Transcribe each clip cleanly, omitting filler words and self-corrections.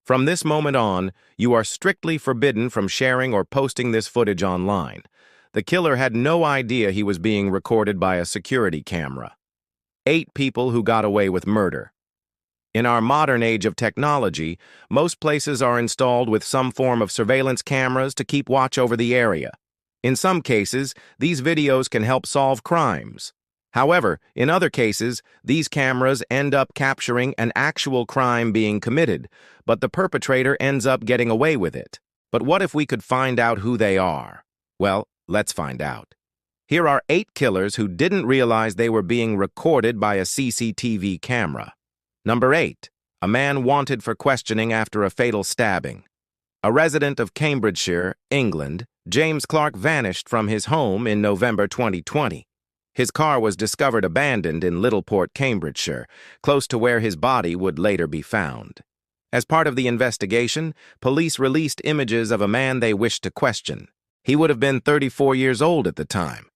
From this moment on, you are strictly forbidden from sharing or posting this footage online. The killer had no idea he was being recorded by a security camera. 8 people who got away with murder. In our modern age of technology, most places are installed with some form of surveillance cameras to keep watch over the area. In some cases, these videos can help solve crimes. However, in other cases, these cameras end up capturing an actual crime being committed, but the perpetrator ends up getting away with it. But what if we could find out who they are? Well, let's find out. Here are 8 killers who didn't realize they were being recorded by a CCTV camera. Number 8. A man wanted for questioning after a fatal stabbing. A resident of Cambridgeshire, England, James Clark vanished from his home in November 2020. His car was discovered abandoned in Littleport, Cambridgeshire, close to where his body would later be found. As part of the investigation, police released images of a man they wished to question. He would have been 34 years old at the time.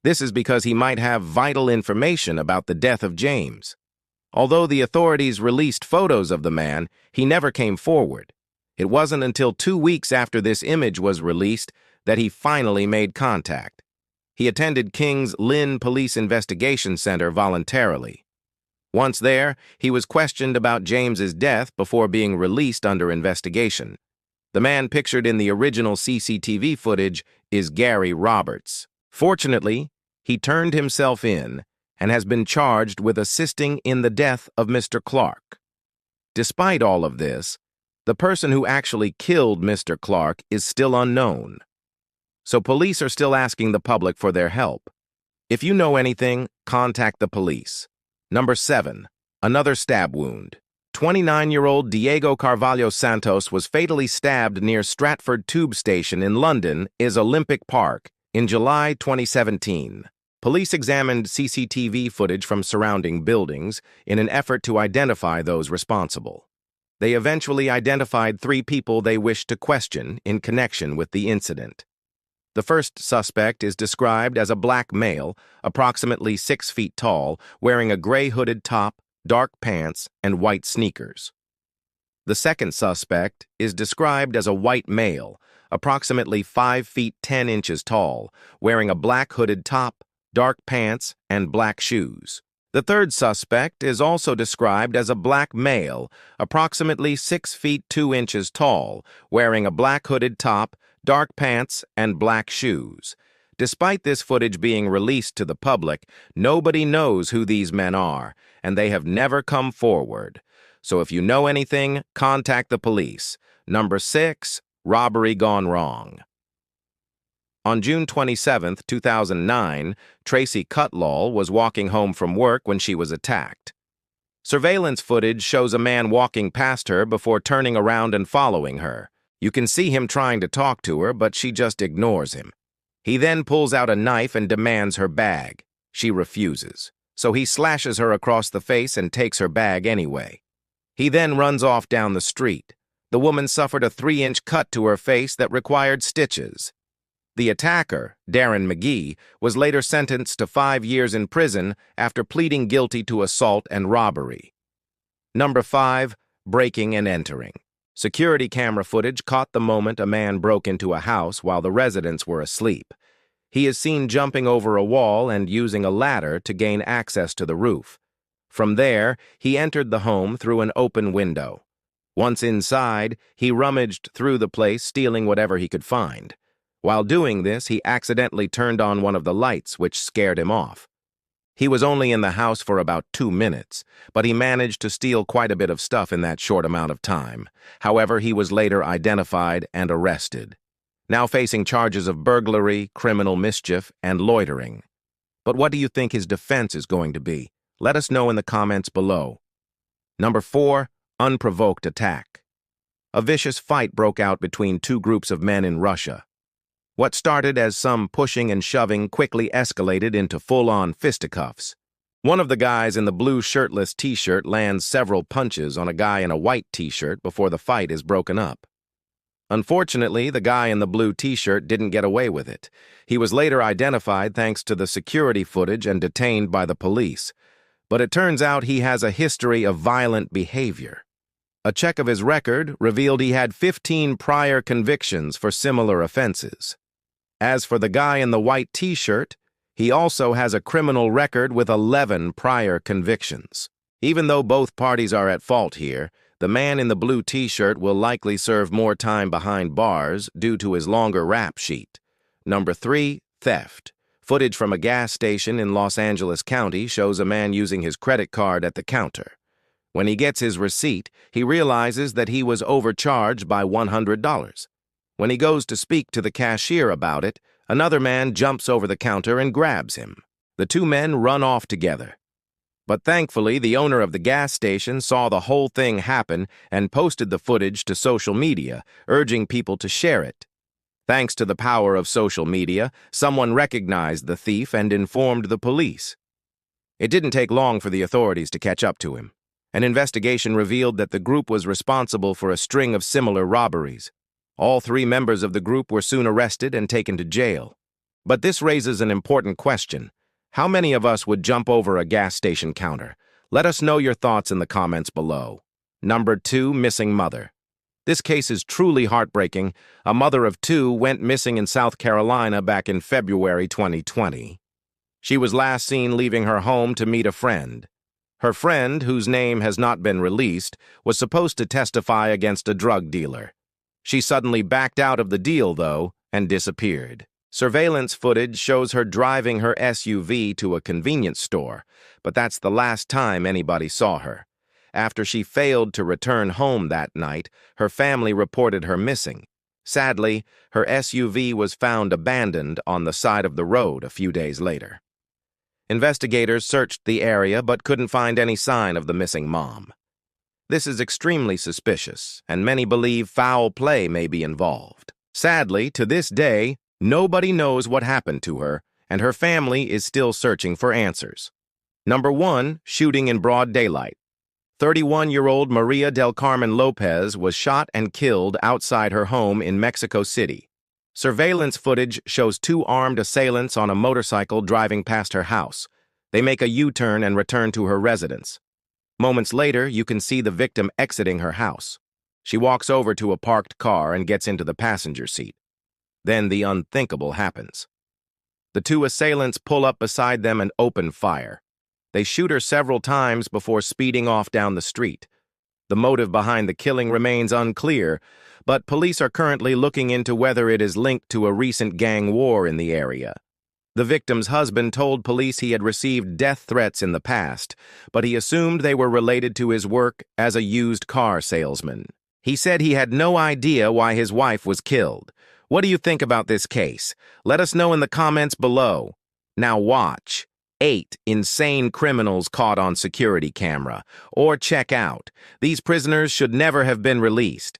This is because he might have vital information about the death of James. Although the authorities released photos of the man, he never came forward. It wasn't until 2 weeks after this image was released that he finally made contact. He attended King's Lynn Police Investigation Center voluntarily. Once there, he was questioned about James's death before being released under investigation. The man pictured in the original CCTV footage is Gary Roberts. Fortunately, he turned himself in and has been charged with assisting in the death of Mr. Clark. Despite all of this, the person who actually killed Mr. Clark is still unknown. So police are still asking the public for their help. If you know anything, contact the police. Number 7. Another stab wound. 29-year-old Diego Carvalho Santos was fatally stabbed near Stratford Tube Station in London, Olympic Park, in July 2017. Police examined CCTV footage from surrounding buildings in an effort to identify those responsible. They eventually identified 3 people they wished to question in connection with the incident. The first suspect is described as a black male, approximately 6 feet tall, wearing a gray hooded top, dark pants, and white sneakers. The second suspect is described as a white male, approximately 5 feet 10 inches tall, wearing a black hooded top, dark pants, and black shoes. The third suspect is also described as a black male, approximately 6 feet 2 inches tall, wearing a black hooded top, dark pants, and black shoes. Despite this footage being released to the public, nobody knows who these men are, and they have never come forward. So if you know anything, contact the police. Number 6. Robbery gone wrong. On June 27, 2009, Tracy Cutlall was walking home from work when she was attacked. Surveillance footage shows a man walking past her before turning around and following her. You can see him trying to talk to her, but she just ignores him. He then pulls out a knife and demands her bag. She refuses, so he slashes her across the face and takes her bag anyway. He then runs off down the street. The woman suffered a 3-inch cut to her face that required stitches. The attacker, Darren McGee, was later sentenced to 5 years in prison after pleading guilty to assault and robbery. Number 5. Breaking and entering. Security camera footage caught the moment a man broke into a house while the residents were asleep. He is seen jumping over a wall and using a ladder to gain access to the roof. From there, he entered the home through an open window. Once inside, he rummaged through the place, stealing whatever he could find. While doing this, he accidentally turned on one of the lights, which scared him off. He was only in the house for about 2 minutes, but he managed to steal quite a bit of stuff in that short amount of time. However, he was later identified and arrested, now facing charges of burglary, criminal mischief, and loitering. But what do you think his defense is going to be? Let us know in the comments below. Number 4. Unprovoked attack. A vicious fight broke out between 2 groups of men in Russia. What started as some pushing and shoving quickly escalated into full-on fisticuffs. One of the guys in the blue shirtless t-shirt lands several punches on a guy in a white t-shirt before the fight is broken up. Unfortunately, the guy in the blue t-shirt didn't get away with it. He was later identified thanks to the security footage and detained by the police. But it turns out he has a history of violent behavior. A check of his record revealed he had 15 prior convictions for similar offenses. As for the guy in the white t-shirt, he also has a criminal record with 11 prior convictions. Even though both parties are at fault here, the man in the blue t-shirt will likely serve more time behind bars due to his longer rap sheet. Number 3, theft. Footage from a gas station in Los Angeles County shows a man using his credit card at the counter. When he gets his receipt, he realizes that he was overcharged by $100. When he goes to speak to the cashier about it, another man jumps over the counter and grabs him. The two men run off together. But thankfully, the owner of the gas station saw the whole thing happen and posted the footage to social media, urging people to share it. Thanks to the power of social media, someone recognized the thief and informed the police. It didn't take long for the authorities to catch up to him. An investigation revealed that the group was responsible for a string of similar robberies. All 3 members of the group were soon arrested and taken to jail. But this raises an important question. How many of us would jump over a gas station counter? Let us know your thoughts in the comments below. Number 2, missing mother. This case is truly heartbreaking. A mother of 2 went missing in South Carolina back in February 2020. She was last seen leaving her home to meet a friend. Her friend, whose name has not been released, was supposed to testify against a drug dealer. She suddenly backed out of the deal, though, and disappeared. Surveillance footage shows her driving her SUV to a convenience store, but that's the last time anybody saw her. After she failed to return home that night, her family reported her missing. Sadly, her SUV was found abandoned on the side of the road a few days later. Investigators searched the area but couldn't find any sign of the missing mom. This is extremely suspicious, and many believe foul play may be involved. Sadly, to this day, nobody knows what happened to her, and her family is still searching for answers. Number 1, shooting in broad daylight. 31-year-old Maria del Carmen Lopez was shot and killed outside her home in Mexico City. Surveillance footage shows 2 armed assailants on a motorcycle driving past her house. They make a U-turn and return to her residence. Moments later, you can see the victim exiting her house. She walks over to a parked car and gets into the passenger seat. Then the unthinkable happens. The 2 assailants pull up beside them and open fire. They shoot her several times before speeding off down the street. The motive behind the killing remains unclear, but police are currently looking into whether it is linked to a recent gang war in the area. The victim's husband told police he had received death threats in the past, but he assumed they were related to his work as a used car salesman. He said he had no idea why his wife was killed. What do you think about this case? Let us know in the comments below. Now watch 8 insane criminals caught on security camera. Or check out, these prisoners should never have been released.